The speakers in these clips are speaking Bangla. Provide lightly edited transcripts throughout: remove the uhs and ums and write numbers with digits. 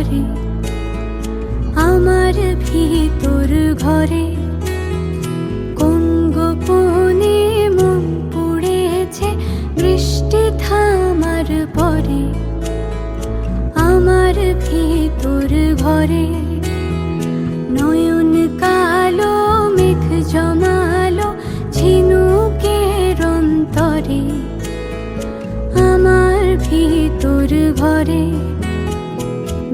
করে আমার ভিতর ঘরে। কোন গোপনে মন পড়েছে বৃষ্টি থামার পরে আমার ভিতর ঘরে। নয়ন কালো মেঘ জমালো ঝিনুকের অন্তরে আমার ভিতর ঘরে।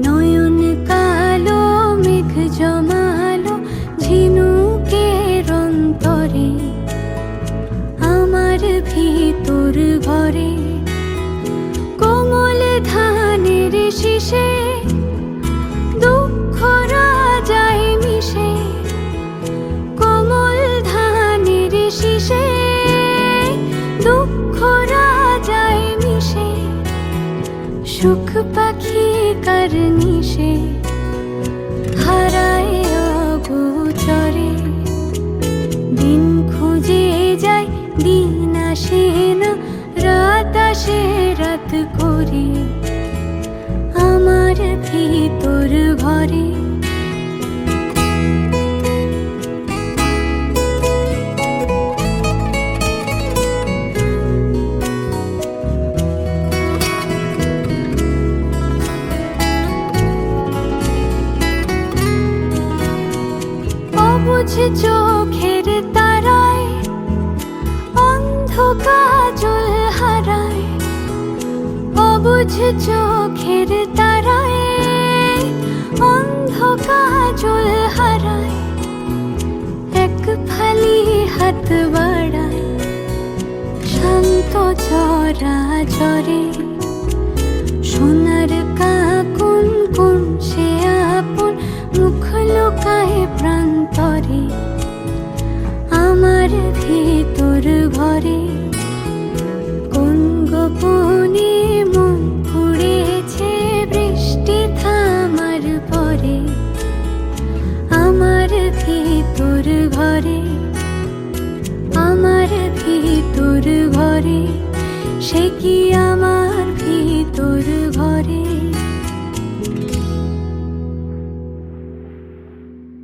নয়ন কালো মেঘ জমালো ঝিনুকের অন্তরে আমার ভিতর ঘরে। কোমল ধানের শীষে দুঃখ রাজায় মিশে। কোমল ধানের শীষে দুঃখ রাজায় মিশে। সুখ পাখি কার নিশে হারায় অগোচরে। দিন খুঁজে যায় দিন আসে না, রাত আসে রাত করে আমার ভিতর ঘরে। অবুঝ চোখের তারায় অন্ধ কাজল হারায়। অবুঝ চোখের তারায় অন্ধ কাজল হারায়। এক ফালি হাত বাড়ায় শান্ত চরাচরে। সোনার কাকুন কোন সে আপন মুখ লুকায় প্রান্তরে আমার ভিতর ঘরে। কোন গোপনে মন পড়েছে বৃষ্টি থামার পরে আমার ভিতর ঘরে। আমার ভিতর ঘরে সে কি আমার ভিতর ঘরে।